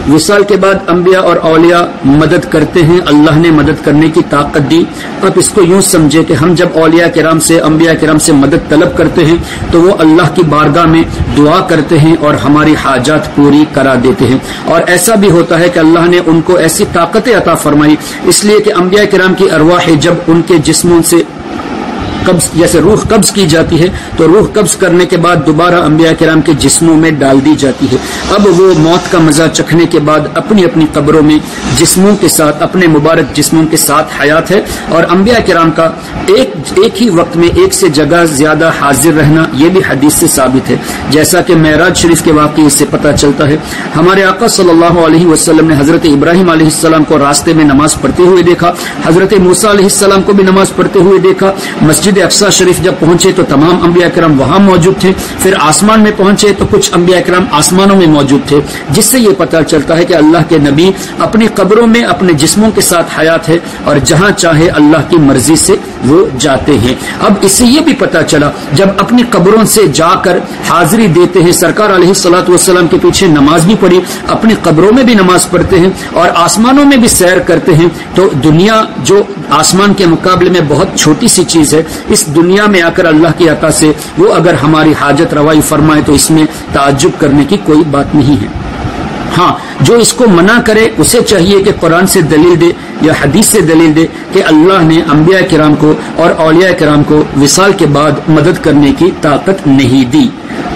وصال کے بعد انبیاء اور اولیاء مدد کرتے ہیں، اللہ نے مدد کرنے کی طاقت دی۔ اب اس کو یوں سمجھے کہ ہم جب اولیاء کرام سے، انبیاء کرام سے مدد طلب کرتے ہیں تو وہ اللہ کی بارگاہ میں دعا کرتے ہیں اور ہماری حاجات پوری کرا دیتے ہیں، اور ایسا بھی ہوتا ہے کہ اللہ نے ان کو ایسی طاقتیں عطا فرمائی، اس لیے کہ انبیاء کرام کی ارواح جب ان کے جسموں سے قبض، جیسے روح قبض کی جاتی ہے تو روح قبض کرنے کے بعد دوبارہ انبیاء کرام کے جسموں میں ڈال دی جاتی ہے۔ اب وہ موت کا مزہ چکھنے کے بعد اپنی اپنی قبروں میں جسموں کے ساتھ، اپنے مبارک جسموں کے ساتھ حیات ہے، اور انبیاء کرام کا ایک ہی وقت میں ایک سے جگہ زیادہ حاضر رہنا یہ بھی حدیث سے ثابت ہے، جیسا کہ معراج شریف کے واقعے سے پتہ چلتا ہے۔ ہمارے آقا صلی اللہ علیہ وسلم نے حضرت ابراہیم علیہ السلام کو راستے میں نماز پڑھتے ہوئے دیکھا، حضرت موسیٰ علیہ السلام کو بھی نماز پڑھتے ہوئے دیکھا۔ مسجد اقصی شریف جب پہنچے تو تمام انبیاء کرام وہاں موجود تھے، پھر آسمان میں پہنچے تو کچھ انبیاء کرام آسمانوں میں موجود تھے، جس سے یہ پتہ چلتا ہے کہ اللہ کے نبی اپنی قبروں میں اپنے جسموں کے ساتھ حیات ہے، اور جہاں چاہے اللہ کی مرضی سے وہ جاتے ہیں۔ اب اس سے یہ بھی پتہ چلا جب اپنی قبروں سے جا کر حاضری دیتے ہیں، سرکار علیہ الصلوۃ والسلام کے پیچھے نماز بھی پڑھی، اپنی قبروں میں بھی نماز پڑھتے ہیں اور آسمانوں میں بھی سیر کرتے ہیں، تو دنیا جو آسمان کے مقابلے میں بہت چھوٹی سی چیز ہے، اس دنیا میں آ کر اللہ کی عطا سے وہ اگر ہماری حاجت روائی فرمائے تو اس میں تعجب کرنے کی کوئی بات نہیں ہے۔ ہاں، جو اس کو منع کرے اسے چاہیے کہ قرآن سے دلیل دے یا حدیث سے دلیل دے کہ اللہ نے انبیاء کرام کو اور اولیاء کرام کو وصال کے بعد مدد کرنے کی طاقت نہیں دی۔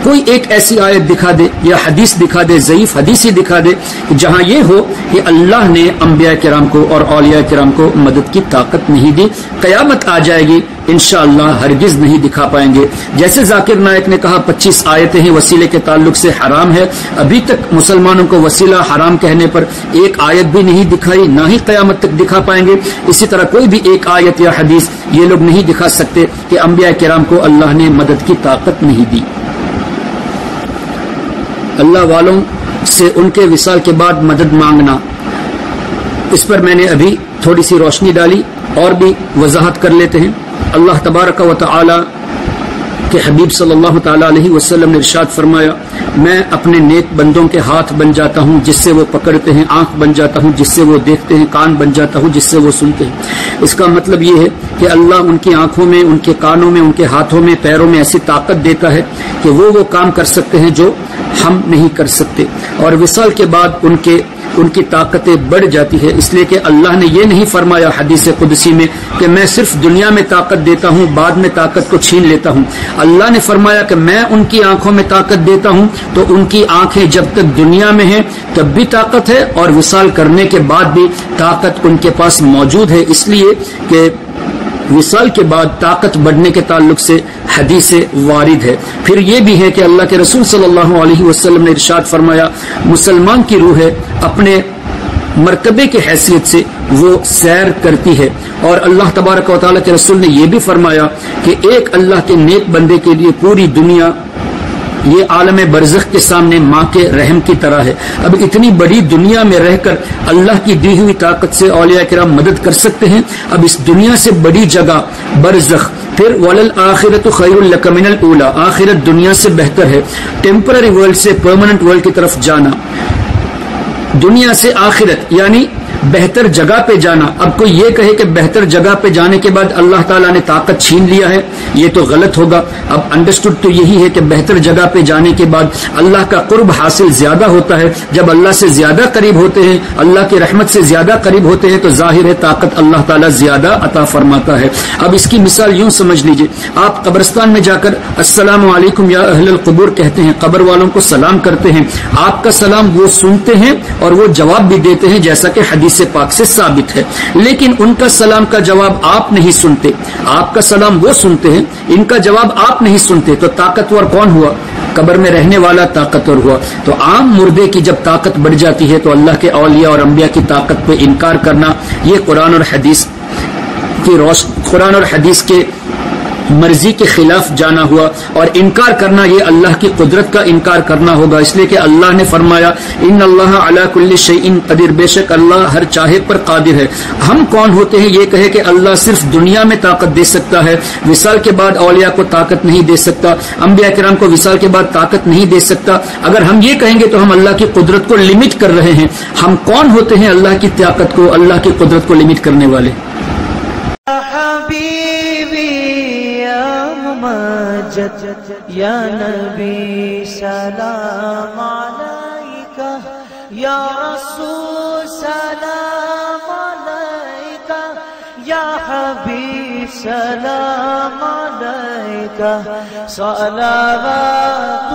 کوئی ایک ایسی آیت دکھا دے یا حدیث دکھا دے، ضعیف حدیث ہی دکھا دے جہاں یہ ہو کہ اللہ نے انبیاء کرام کو اور اولیاء کرام کو مدد کی طاقت نہیں دی۔ قیامت آ جائے گی انشاءاللہ ہرگز نہیں دکھا پائیں گے۔ جیسے ذاکر نائک نے کہا 25 آیتیں ہیں وسیلے کے تعلق سے حرام ہے، ابھی تک مسلمانوں کو وسیلہ حرام کہنے پر ایک آیت بھی نہیں دکھائی، نہ ہی قیامت تک دکھا پائیں گے۔ اسی طرح کوئی بھی ایک آیت یا حدیث یہ لوگ نہیں دکھا سکتے کہ انبیاء کرام کو اللہ نے مدد کی طاقت نہیں دی۔ اللہ والوں سے ان کے وصال کے بعد مدد مانگنا، اس پر میں نے ابھی تھوڑی سی روشنی ڈالی، اور بھی وضاحت کر لیتے ہیں۔ اللہ تبارک و تعالی کے حبیب صلی اللہ تعالی علیہ وسلم نے ارشاد فرمایا، میں اپنے نیک بندوں کے ہاتھ بن جاتا ہوں جس سے وہ پکڑتے ہیں، آنکھ بن جاتا ہوں جس سے وہ دیکھتے ہیں، کان بن جاتا ہوں جس سے وہ سنتے ہیں۔ اس کا مطلب یہ ہے کہ اللہ ان کی آنکھوں میں، ان کے کانوں میں، ان کے ہاتھوں میں، پیروں میں ایسی طاقت دیتا ہے کہ وہ کام کر سکتے ہیں جو ہم نہیں کر سکتے، اور وصال کے بعد ان کی طاقتیں بڑھ جاتی ہے، اس لیے کہ اللہ نے یہ نہیں فرمایا حدیث قدسی میں کہ میں صرف دنیا میں طاقت دیتا ہوں، بعد میں طاقت کو چھین لیتا ہوں۔ اللہ نے فرمایا کہ میں ان کی آنکھوں میں طاقت دیتا ہوں، تو ان کی آنکھیں جب تک دنیا میں ہیں تب بھی طاقت ہے، اور وصال کرنے کے بعد بھی طاقت ان کے پاس موجود ہے، اس لیے کہ وصال کے بعد طاقت بڑھنے کے تعلق سے حدیث وارد ہے۔ پھر یہ بھی ہے کہ اللہ کے رسول صلی اللہ علیہ وسلم نے ارشاد فرمایا، مسلمان کی روح اپنے مرتبے کی حیثیت سے وہ سیر کرتی ہے، اور اللہ تبارک و تعالیٰ کے رسول نے یہ بھی فرمایا کہ ایک اللہ کے نیک بندے کے لیے پوری دنیا یہ عالم برزخ کے سامنے ماں کے رحم کی طرح ہے۔ اب اتنی بڑی دنیا میں رہ کر اللہ کی دی ہوئی طاقت سے اولیاء کرام مدد کر سکتے ہیں، اب اس دنیا سے بڑی جگہ برزخ، پھر وَلَلْآخِرَةُ خَيْرٌ لَكَ مِنَ الْأُولَىٰ، آخرت دنیا سے بہتر ہے۔ ٹیمپرری ورلڈ سے پرماننٹ ورلڈ کی طرف جانا، دنیا سے آخرت یعنی بہتر جگہ پہ جانا۔ اب کوئی یہ کہے کہ بہتر جگہ پہ جانے کے بعد اللہ تعالیٰ نے طاقت چھین لیا ہے، یہ تو غلط ہوگا۔ اب انڈرسٹوڈ تو یہی ہے کہ بہتر جگہ پہ جانے کے بعد اللہ کا قرب حاصل زیادہ ہوتا ہے، جب اللہ سے زیادہ قریب ہوتے ہیں، اللہ کی رحمت سے زیادہ قریب ہوتے ہیں، تو ظاہر ہے طاقت اللہ تعالیٰ زیادہ عطا فرماتا ہے۔ اب اس کی مثال یوں سمجھ لیجئے، آپ قبرستان میں جا کر السلام علیکم یا اہل القبور کہتے ہیں، قبر والوں کو سلام کرتے ہیں، آپ کا سلام وہ سنتے ہیں اور وہ جواب بھی دیتے ہیں جیسا کہ حدیث پاک سے ثابت ہے، لیکن ان کا سلام کا جواب آپ نہیں سنتے، آپ کا سلام وہ سنتے ہیں، ان کا جواب آپ نہیں سنتے، تو طاقتور کون ہوا؟ قبر میں رہنے والا طاقتور ہوا۔ تو عام مردے کی جب طاقت بڑھ جاتی ہے تو اللہ کے اولیاء اور انبیاء کی طاقت پہ انکار کرنا، یہ قرآن اور حدیث کے مرضی کے خلاف جانا ہوا، اور انکار کرنا یہ اللہ کی قدرت کا انکار کرنا ہوگا، اس لیے کہ اللہ نے فرمایا ان اللہ علی کل شیء قدیر، بے شک اللہ ہر چاہے پر قادر ہے۔ ہم کون ہوتے ہیں یہ کہے کہ اللہ صرف دنیا میں طاقت دے سکتا ہے، وصال کے بعد اولیاء کو طاقت نہیں دے سکتا، انبیاء کرام کو وصال کے بعد طاقت نہیں دے سکتا۔ اگر ہم یہ کہیں گے تو ہم اللہ کی قدرت کو لمٹ کر رہے ہیں۔ ہم کون ہوتے ہیں اللہ کی طاقت کو، اللہ کی قدرت کو لمٹ کرنے والے؟ یا نبی سلام علیکہ، یا رسول سلام علیکہ، یا حبیب سلام علیکہ، صلوات